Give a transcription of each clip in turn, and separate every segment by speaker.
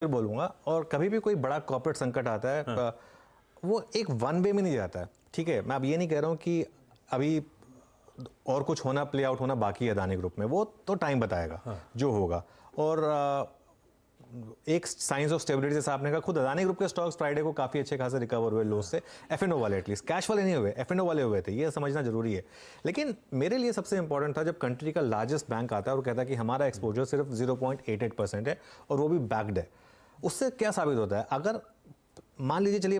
Speaker 1: बोलूँगा। और कभी भी कोई बड़ा कॉर्पोरेट संकट आता है, वो एक वन वे में नहीं जाता है। ठीक है, मैं अब ये नहीं कह रहा हूँ कि अभी और कुछ होना, प्ले आउट होना बाकी है अदानी ग्रुप में, वो तो टाइम बताएगा जो होगा। और एक साइंस ऑफ स्टेबिलिटी जैसा आपने कहा, खुद अदानी ग्रुप के स्टॉक्स फ्राइडे को काफी अच्छे खासे रिकवर हुए लो से। एफएनओ वाले एटलीस्ट, कैश वाले नहीं हुए, एफएनओ वाले हुए थे, ये समझना जरूरी है। लेकिन मेरे लिए सबसे इंपॉर्टेंट था जब कंट्री का लार्जेस्ट बैंक आता है और कहता है कि हमारा एक्सपोजर सिर्फ 0.88% है और वो भी बैक्ड है। उससे क्या साबित होता है? अगर मान लीजिए, चलिए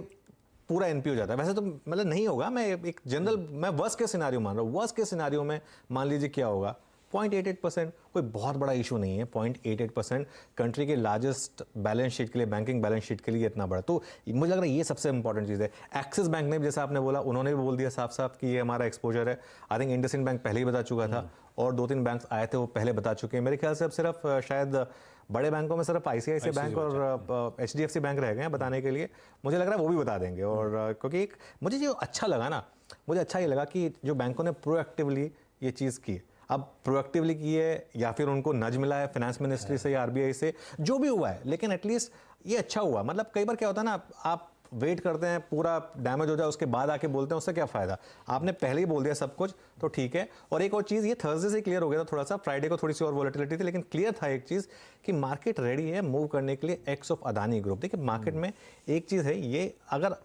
Speaker 1: पूरा एनपी हो जाता है, वैसे तो मतलब नहीं होगा, मैं एक जनरल, मैं वर्स्ट के सिनारियो मान रहा हूँ। वर्स्ट के सिनारियो में मान लीजिए क्या होगा, 0.88%, कोई बहुत बड़ा इशू नहीं है। 0.88% कंट्री के लार्जेस्ट बैलेंस शीट के लिए, बैंकिंग बैलेंस शीट के लिए इतना बड़ा, तो मुझे लग रहा है ये सबसे इंपॉर्टेंट चीज़ है। एक्सिस बैंक ने, जैसा आपने बोला, उन्होंने भी बोल दिया साफ साफ कि ये हमारा एक्सपोजर है। आई थिंक इंडसइंड बैंक पहले ही बता चुका था, और 2-3 बैंक आए थे वो पहले बता चुके हैं। मेरे ख्याल से अब सिर्फ शायद बड़े बैंकों में सिर्फ आईसीआईसीआई बैंक और एचडीएफसी बैंक रह गए हैं बताने के लिए। मुझे लग रहा है वो भी बता देंगे। और क्योंकि एक मुझे जो अच्छा लगा ना, मुझे अच्छा ये लगा कि जो बैंकों ने प्रोएक्टिवली ये चीज़ की। अब प्रोएक्टिवली की है या फिर उनको नज मिला है फाइनेंस मिनिस्ट्री से या आरबीआई से, जो भी हुआ है, लेकिन एटलीस्ट ये अच्छा हुआ। मतलब कई बार क्या होता है ना, आप वेट करते हैं पूरा डैमेज हो जाए, उसके बाद आके बोलते हैं, उससे क्या फायदा? आपने पहले ही बोल दिया सब कुछ, तो ठीक है। और एक और चीज़, ये थर्सडे से क्लियर हो गया था थोड़ा सा, फ्राइडे को थोड़ी सी और वॉलेटिलिटी थी, लेकिन क्लियर था एक चीज़ कि मार्केट रेडी है मूव करने के लिए एक्स ऑफ अदानी ग्रुप। देखिए मार्केट में एक चीज़ है, ये अगर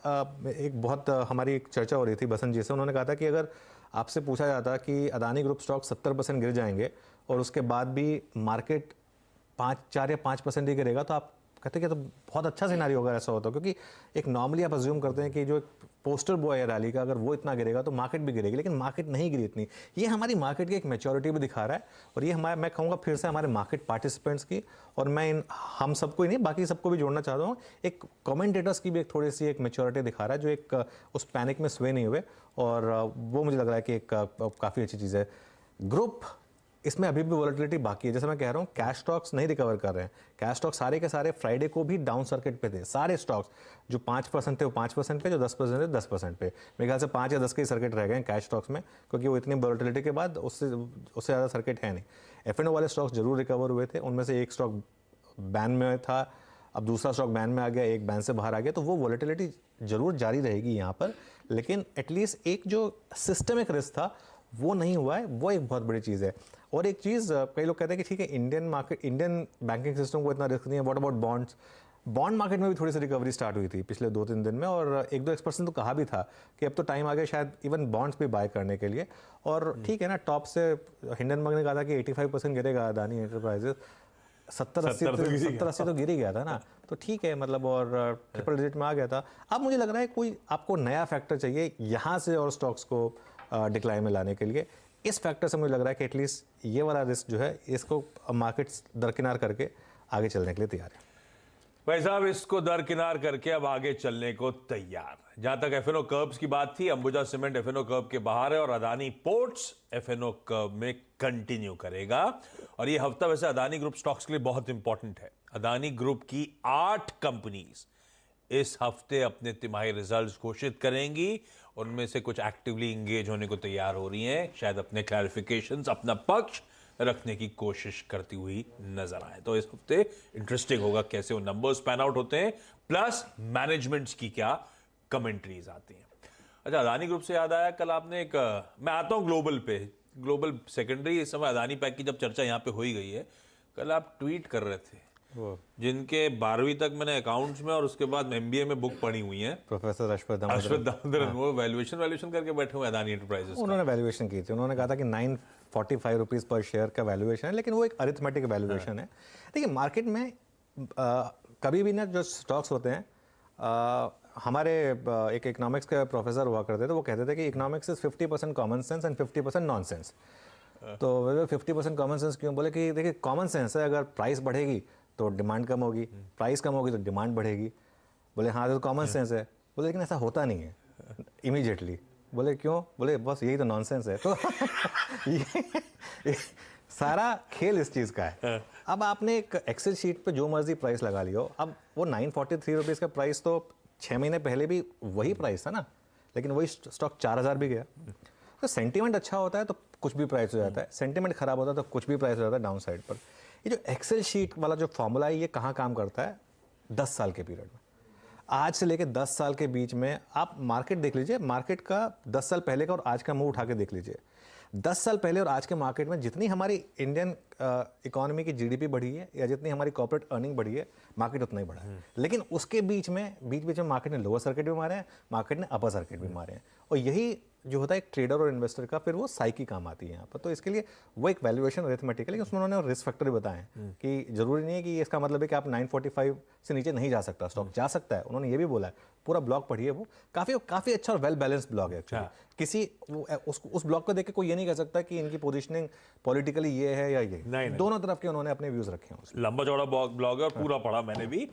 Speaker 1: एक बहुत हमारी एक चर्चा हो रही थी बसंत जी से, उन्होंने कहा था कि अगर आपसे पूछा जाता कि अदानी ग्रुप स्टॉक 70% गिर जाएंगे और उसके बाद भी मार्केट 4 या 5% ही गिरेगा, तो आप कहते कि तो बहुत अच्छा सिनारियो होगा ऐसा होता, क्योंकि एक नॉर्मली आप अज्यूम करते हैं कि जो एक पोस्टर बॉय है रैली का, अगर वो इतना गिरेगा तो मार्केट भी गिरेगी, लेकिन मार्केट नहीं गिरी इतनी। ये हमारी मार्केट की एक मैच्योरिटी भी दिखा रहा है, और ये हमारे, मैं कहूँगा फिर से, हमारे मार्केट पार्टिसिपेंट्स की, और मैं हम सबको ही नहीं, बाकी सबको भी जोड़ना चाहता हूँ, एक कमेंटेटर्स की भी एक थोड़ी सी एक मैच्योरिटी दिखा रहा है, जो एक उस पैनिक में स्वे नहीं हुए। और वो मुझे लग रहा है कि एक काफ़ी अच्छी चीज़ है। ग्रुप इसमें अभी भी वॉलेटिलिटी बाकी है, जैसे मैं कह रहा हूँ, कैश स्टॉक्स नहीं रिकवर कर रहे हैं। कैश स्टॉक्स सारे के सारे फ्राइडे को भी डाउन सर्किट पे थे। सारे स्टॉक्स जो 5% थे वो 5% पे, जो 10% थे 10% पे। मेरे ख्याल से 5 या 10 के सर्किट रह गए हैं कैश स्टॉक्स में, क्योंकि वो इतनी वॉलेटिलिटी के बाद उससे ज़्यादा सर्किट है नहीं। एफएनओ वाले स्टॉक्स जरूर रिकवर हुए थे, उनमें से एक स्टॉक बैन में था, अब दूसरा स्टॉक बैन में आ गया, एक बैन से बाहर आ गया, तो वो वॉलेटिलिटी जरूर जारी रहेगी यहाँ पर। लेकिन एटलीस्ट एक जो सिस्टमिक रिस्क था वो नहीं हुआ है, वो एक बहुत बड़ी चीज़ है। और एक चीज़, कई लोग कहते हैं कि ठीक है, Indian market, Indian banking system को इतना रिस्क नहीं है, what about bonds? Bond market में भी थोड़ी सी रिकवरी स्टार्ट हुई थी पिछले 2-3 दिन में, और 1-2% तो कहा भी था कि अब तो टाइम आ गया शायद इवन बॉन्ड्स भी बाय करने के लिए। और ठीक है ना, टॉप से हिंडनबर्ग ने कहा था कि 85% गिरेगा अदानी एंटरप्राइजेस, 70-80 तो गिर ही गया था ना, तो ठीक है मतलब, और ट्रिपल डिजिट में आ गया था। अब मुझे लग रहा है कोई आपको नया फैक्टर चाहिए यहाँ से और स्टॉक्स को डिक्लाइन में लाने के लिए। इस फैक्टर से मुझे लग रहा है कि एटलीस्ट ये वाला रिस्क जो है, इसको मार्केट्स दरकिनार करके आगे चलने के लिए तैयार है।
Speaker 2: भाई साहब, इसको दरकिनार करके अब आगे चलने को तैयार। जहां तक एफएनओ कर्व्स की बात थी, अंबुजा सीमेंट एफएनओ कर्व के बाहर है और अदानी पोर्ट्स एफएनओ कर्व में कंटिन्यू करेगा। और ये हफ्ता वैसे अदानी ग्रुप स्टॉक्स के लिए बहुत इंपॉर्टेंट है। अदानी ग्रुप की 8 कंपनीज इस हफ्ते अपने तिमाही रिजल्ट्स घोषित करेंगी। उनमें से कुछ एक्टिवली इंगेज होने को तैयार हो रही हैं, शायद अपने क्लैरिफिकेशंस, अपना पक्ष रखने की कोशिश करती हुई नजर आए। तो इस हफ्ते इंटरेस्टिंग होगा कैसे वो नंबर्स पैन आउट होते हैं, प्लस मैनेजमेंट्स की क्या कमेंट्रीज आती हैं। अच्छा, अदानी ग्रुप से याद आया, कल आपने एक, मैं आता हूं ग्लोबल पे, ग्लोबल सेकेंडरी, इस समय अदानी पैक की जब चर्चा यहां पे हो ही गई है, कल आप ट्वीट कर रहे थे जिनके 12वीं तक मैंने अकाउंट्स में और उसके बाद एमबीए में बुक पढ़ी हुई है,
Speaker 1: प्रोफेसर अश्वथ
Speaker 2: दामोदरन, वो वैल्यूएशन करके बैठे हुए अदानी एंटरप्राइजेस।
Speaker 1: उन्होंने वैल्यूएशन की थी, उन्होंने कहा था कि 945 रुपीज़ पर शेयर का वैल्यूएशन है, लेकिन वो एक अरिथमेटिक वैल्यूएशन है। देखिए मार्केट में कभी भी ना जो स्टॉक्स होते हैं, हमारे एक इकोनॉमिक्स के प्रोफेसर हुआ करते थे, वो कहते थे कि economics is 50% common sense and 50% non sense. तो 50% कॉमन सेंस क्यों? बोले कि देखिए कॉमन सेंस है, अगर प्राइस बढ़ेगी तो डिमांड कम होगी, प्राइस कम होगी तो डिमांड बढ़ेगी। बोले हाँ, तो कॉमन सेंस है। बोले लेकिन ऐसा होता नहीं है इमीडिएटली। बोले क्यों? बोले बस यही तो नॉनसेंस है। तो ये सारा खेल इस चीज़ का है। अब आपने एक एक्सेल शीट पे जो मर्जी प्राइस लगा लियो, अब वो 943 रुपीज़ का प्राइस तो 6 महीने पहले भी वही प्राइस था ना, लेकिन वही स्टॉक 4000 भी गया। तो सेंटीमेंट अच्छा होता है तो कुछ भी प्राइस हो जाता है, सेंटीमेंट खराब होता है तो कुछ भी प्राइस हो जाता है डाउन साइड पर। ये जो एक्सेल शीट वाला जो फॉर्मूला है, ये कहाँ काम करता है? 10 साल के पीरियड में। आज से लेके 10 साल के बीच में आप मार्केट देख लीजिए, मार्केट का 10 साल पहले का और आज का मूव उठा के देख लीजिए। 10 साल पहले और आज के मार्केट में जितनी हमारी इंडियन इकोनॉमी की जीडीपी बढ़ी है या जितनी हमारी कॉर्पोरेट अर्निंग बढ़ी है, मार्केट उतना ही बढ़ा है। लेकिन उसके बीच में मार्केट ने लोअर सर्किट भी मारे हैं, मार्केट ने अपर सर्किट भी मारे हैं। और यही जो होता है एक ट्रेडर और इन्वेस्टर का, फिर वो साइकी काम आती है यहाँ पर। तो इसके लिए वो एक वैल्यूएशन अरिथमेटिक है, लेकिन उसमें उन्होंने रिस्क फैक्टर भी बताए हैं कि जरूरी नहीं है कि इसका मतलब है कि आप 945 से नीचे नहीं जा सकता, स्टॉक जा सकता है। उन्होंने ये भी बोला है, पूरा ब्लॉग पढ़िए, वो काफ़ी अच्छा और वेल बैलेंस्ड ब्लॉग है एक्चुअली। किसी उस ब्लॉग को देख के कोई ये नहीं कह सकता कि इनकी पोजीशनिंग पॉलिटिकली ये है या ये नहीं। दोनों तरफ के उन्होंने अपने व्यूज रखे हैं।
Speaker 2: लंबा चौड़ा ब्लॉग है और पूरा पढ़ा मैंने भी।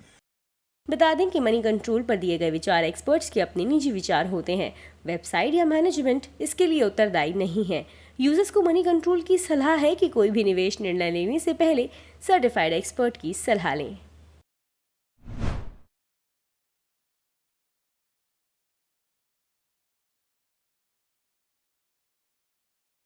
Speaker 3: बता दें कि मनी कंट्रोल पर दिए गए विचार एक्सपर्ट्स के अपने निजी विचार होते हैं। वेबसाइट या मैनेजमेंट इसके लिए उत्तरदायी नहीं है। यूजर्स को मनी कंट्रोल की सलाह है कि कोई भी निवेश निर्णय लेने से पहले सर्टिफाइड एक्सपर्ट की सलाह लें।